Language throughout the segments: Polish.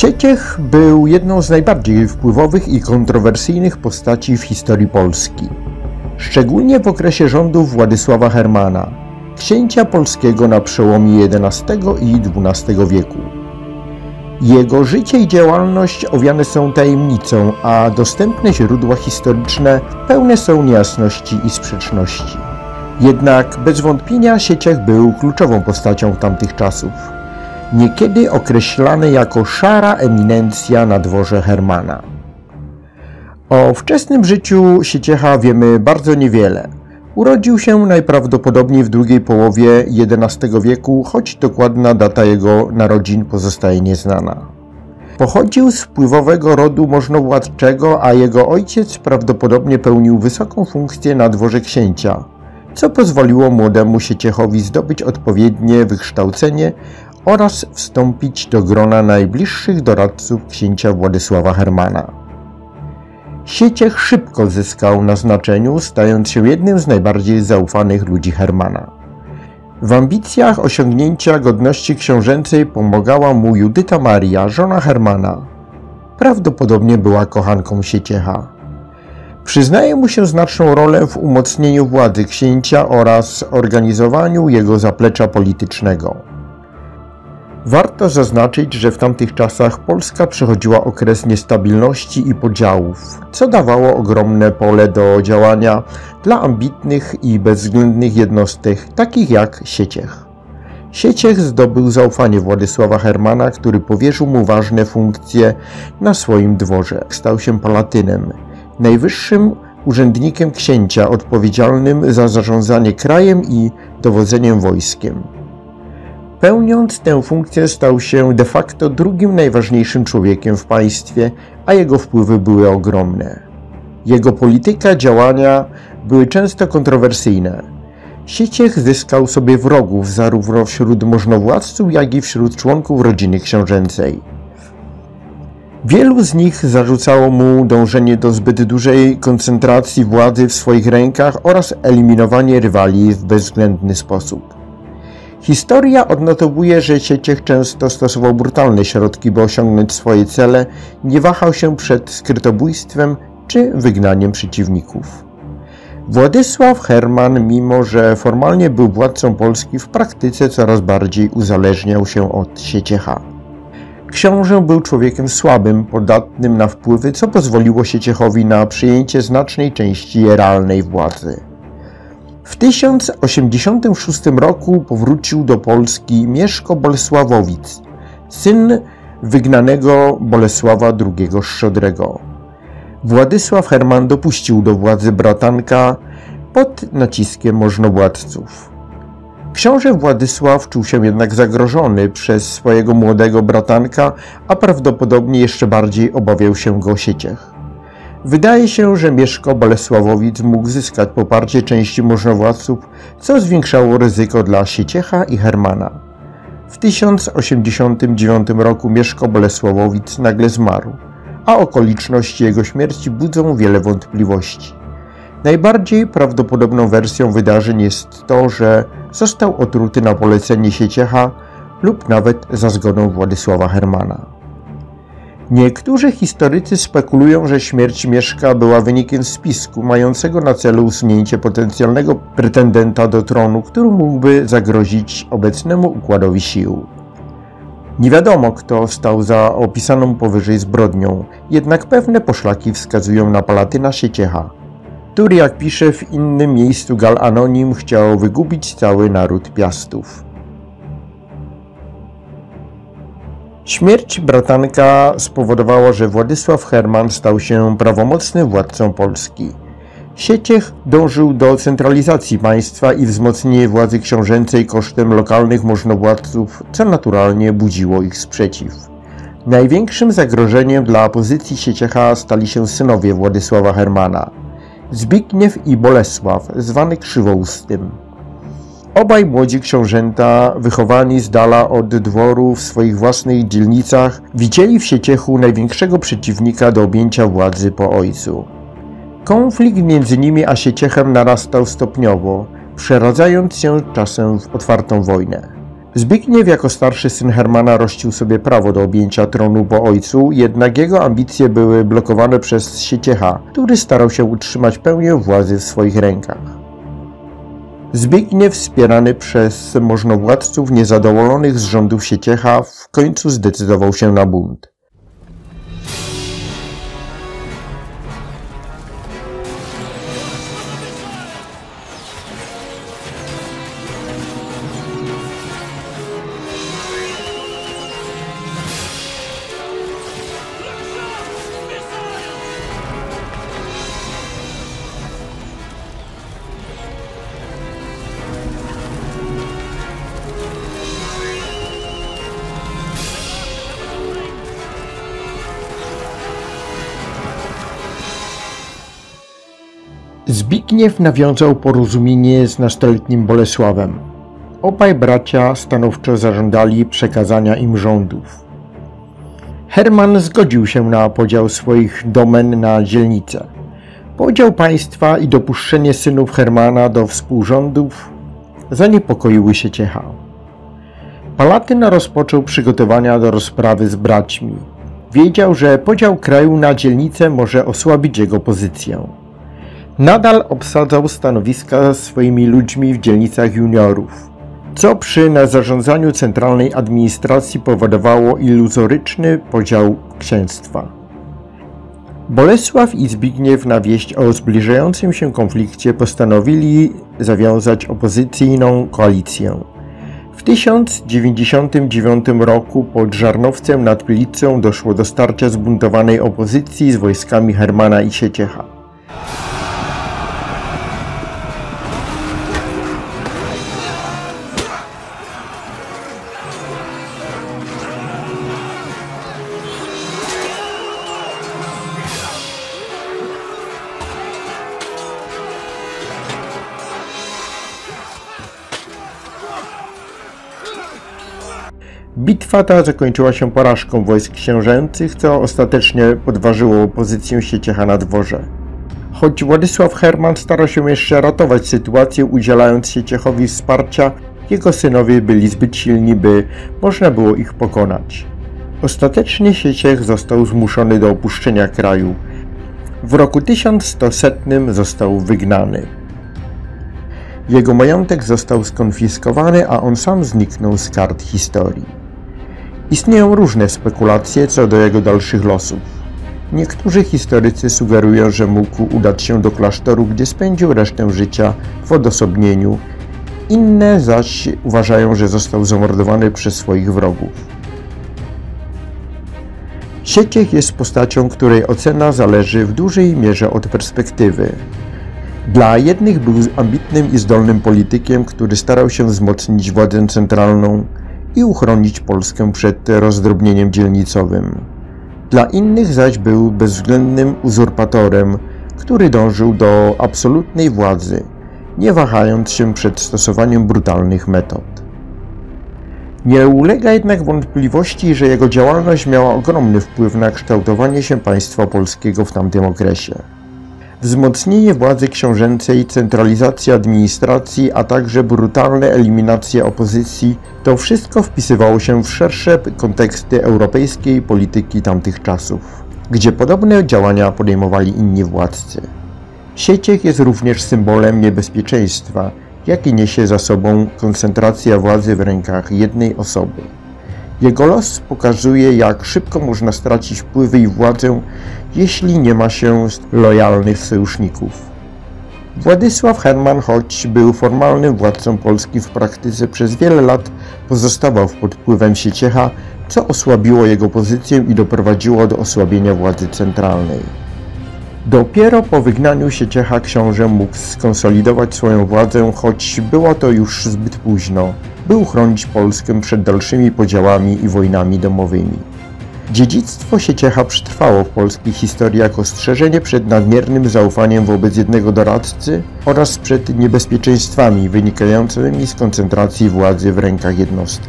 Sieciech był jedną z najbardziej wpływowych i kontrowersyjnych postaci w historii Polski. Szczególnie w okresie rządów Władysława Hermana, księcia polskiego na przełomie XI i XII wieku. Jego życie i działalność owiane są tajemnicą, a dostępne źródła historyczne pełne są niejasności i sprzeczności. Jednak bez wątpienia Sieciech był kluczową postacią tamtych czasów, niekiedy określany jako szara eminencja na dworze Hermana. O wczesnym życiu Sieciecha wiemy bardzo niewiele. Urodził się najprawdopodobniej w drugiej połowie XI wieku, choć dokładna data jego narodzin pozostaje nieznana. Pochodził z wpływowego rodu możnowładczego, a jego ojciec prawdopodobnie pełnił wysoką funkcję na dworze księcia, co pozwoliło młodemu Sieciechowi zdobyć odpowiednie wykształcenie oraz wstąpić do grona najbliższych doradców księcia Władysława Hermana. Sieciech szybko zyskał na znaczeniu, stając się jednym z najbardziej zaufanych ludzi Hermana. W ambicjach osiągnięcia godności książęcej pomagała mu Judyta Maria, żona Hermana. Prawdopodobnie była kochanką Sieciecha. Przyznaje mu się znaczną rolę w umocnieniu władzy księcia oraz organizowaniu jego zaplecza politycznego. Warto zaznaczyć, że w tamtych czasach Polska przechodziła okres niestabilności i podziałów, co dawało ogromne pole do działania dla ambitnych i bezwzględnych jednostek, takich jak Sieciech. Sieciech zdobył zaufanie Władysława Hermana, który powierzył mu ważne funkcje na swoim dworze. Stał się palatynem, najwyższym urzędnikiem księcia odpowiedzialnym za zarządzanie krajem i dowodzeniem wojskiem. Pełniąc tę funkcję stał się de facto drugim najważniejszym człowiekiem w państwie, a jego wpływy były ogromne. Jego polityka, działania były często kontrowersyjne. Sieciech zyskał sobie wrogów zarówno wśród możnowładców, jak i wśród członków rodziny książęcej. Wielu z nich zarzucało mu dążenie do zbyt dużej koncentracji władzy w swoich rękach oraz eliminowanie rywali w bezwzględny sposób. Historia odnotowuje, że Sieciech często stosował brutalne środki, by osiągnąć swoje cele, nie wahał się przed skrytobójstwem czy wygnaniem przeciwników. Władysław Herman, mimo że formalnie był władcą Polski, w praktyce coraz bardziej uzależniał się od Sieciecha. Książę był człowiekiem słabym, podatnym na wpływy, co pozwoliło Sieciechowi na przyjęcie znacznej części realnej władzy. W 1086 roku powrócił do Polski Mieszko Bolesławowic, syn wygnanego Bolesława II Szczodrego. Władysław Herman dopuścił do władzy bratanka pod naciskiem możnowładców. Książę Władysław czuł się jednak zagrożony przez swojego młodego bratanka, a prawdopodobnie jeszcze bardziej obawiał się go Sieciech. Wydaje się, że Mieszko Bolesławowic mógł zyskać poparcie części możnowładców, co zwiększało ryzyko dla Sieciecha i Hermana. W 1089 roku Mieszko Bolesławowic nagle zmarł, a okoliczności jego śmierci budzą wiele wątpliwości. Najbardziej prawdopodobną wersją wydarzeń jest to, że został otruty na polecenie Sieciecha lub nawet za zgodą Władysława Hermana. Niektórzy historycy spekulują, że śmierć Mieszka była wynikiem spisku mającego na celu usunięcie potencjalnego pretendenta do tronu, który mógłby zagrozić obecnemu układowi sił. Nie wiadomo, kto stał za opisaną powyżej zbrodnią, jednak pewne poszlaki wskazują na palatyna Sieciecha, który, jak pisze w innym miejscu Gal Anonim, chciał wygubić cały naród Piastów. Śmierć bratanka spowodowała, że Władysław Herman stał się prawomocnym władcą Polski. Sieciech dążył do centralizacji państwa i wzmocnienia władzy książęcej kosztem lokalnych możnowładców, co naturalnie budziło ich sprzeciw. Największym zagrożeniem dla pozycji Sieciecha stali się synowie Władysława Hermana, Zbigniew i Bolesław, zwany Krzywoustym. Obaj młodzi książęta, wychowani z dala od dworu w swoich własnych dzielnicach, widzieli w Sieciechu największego przeciwnika do objęcia władzy po ojcu. Konflikt między nimi a Sieciechem narastał stopniowo, przeradzając się czasem w otwartą wojnę. Zbigniew jako starszy syn Hermana rościł sobie prawo do objęcia tronu po ojcu, jednak jego ambicje były blokowane przez Sieciecha, który starał się utrzymać pełnię władzy w swoich rękach. Zbigniew, wspierany przez możnowładców niezadowolonych z rządów Sieciecha, w końcu zdecydował się na bunt. Zbigniew nawiązał porozumienie z nastoletnim Bolesławem. Obaj bracia stanowczo zażądali przekazania im rządów. Herman zgodził się na podział swoich domen na dzielnice. Podział państwa i dopuszczenie synów Hermana do współrządów zaniepokoiły Sieciecha. Palatyn rozpoczął przygotowania do rozprawy z braćmi. Wiedział, że podział kraju na dzielnice może osłabić jego pozycję. Nadal obsadzał stanowiska swoimi ludźmi w dzielnicach juniorów, co przy zarządzaniu centralnej administracji powodowało iluzoryczny podział księstwa. Bolesław i Zbigniew na wieść o zbliżającym się konflikcie postanowili zawiązać opozycyjną koalicję. W 1099 roku pod Żarnowcem nad Pilicą doszło do starcia zbuntowanej opozycji z wojskami Hermana i Sieciecha. Bitwa ta zakończyła się porażką wojsk książęcych, co ostatecznie podważyło pozycję Sieciecha na dworze. Choć Władysław Herman starał się jeszcze ratować sytuację, udzielając Sieciechowi wsparcia, jego synowie byli zbyt silni, by można było ich pokonać. Ostatecznie Sieciech został zmuszony do opuszczenia kraju. W roku 1100 został wygnany. Jego majątek został skonfiskowany, a on sam zniknął z kart historii. Istnieją różne spekulacje co do jego dalszych losów. Niektórzy historycy sugerują, że mógł udać się do klasztoru, gdzie spędził resztę życia w odosobnieniu. Inne zaś uważają, że został zamordowany przez swoich wrogów. Sieciech jest postacią, której ocena zależy w dużej mierze od perspektywy. Dla jednych był ambitnym i zdolnym politykiem, który starał się wzmocnić władzę centralną i uchronić Polskę przed rozdrobnieniem dzielnicowym. Dla innych zaś był bezwzględnym uzurpatorem, który dążył do absolutnej władzy, nie wahając się przed stosowaniem brutalnych metod. Nie ulega jednak wątpliwości, że jego działalność miała ogromny wpływ na kształtowanie się państwa polskiego w tamtym okresie. Wzmocnienie władzy książęcej, centralizacja administracji, a także brutalne eliminacje opozycji – to wszystko wpisywało się w szersze konteksty europejskiej polityki tamtych czasów, gdzie podobne działania podejmowali inni władcy. Sieciech jest również symbolem niebezpieczeństwa, jaki niesie za sobą koncentracja władzy w rękach jednej osoby. Jego los pokazuje, jak szybko można stracić wpływy i władzę, jeśli nie ma się lojalnych sojuszników. Władysław Herman, choć był formalnym władcą Polski, w praktyce przez wiele lat pozostawał pod wpływem Sieciecha, co osłabiło jego pozycję i doprowadziło do osłabienia władzy centralnej. Dopiero po wygnaniu Sieciecha książę mógł skonsolidować swoją władzę, choć było to już zbyt późno, by uchronić Polskę przed dalszymi podziałami i wojnami domowymi. Dziedzictwo Sieciecha przetrwało w polskiej historii jako ostrzeżenie przed nadmiernym zaufaniem wobec jednego doradcy oraz przed niebezpieczeństwami wynikającymi z koncentracji władzy w rękach jednostki.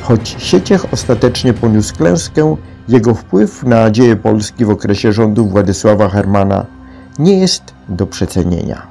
Choć Sieciech ostatecznie poniósł klęskę, jego wpływ na dzieje Polski w okresie rządów Władysława Hermana nie jest do przecenienia.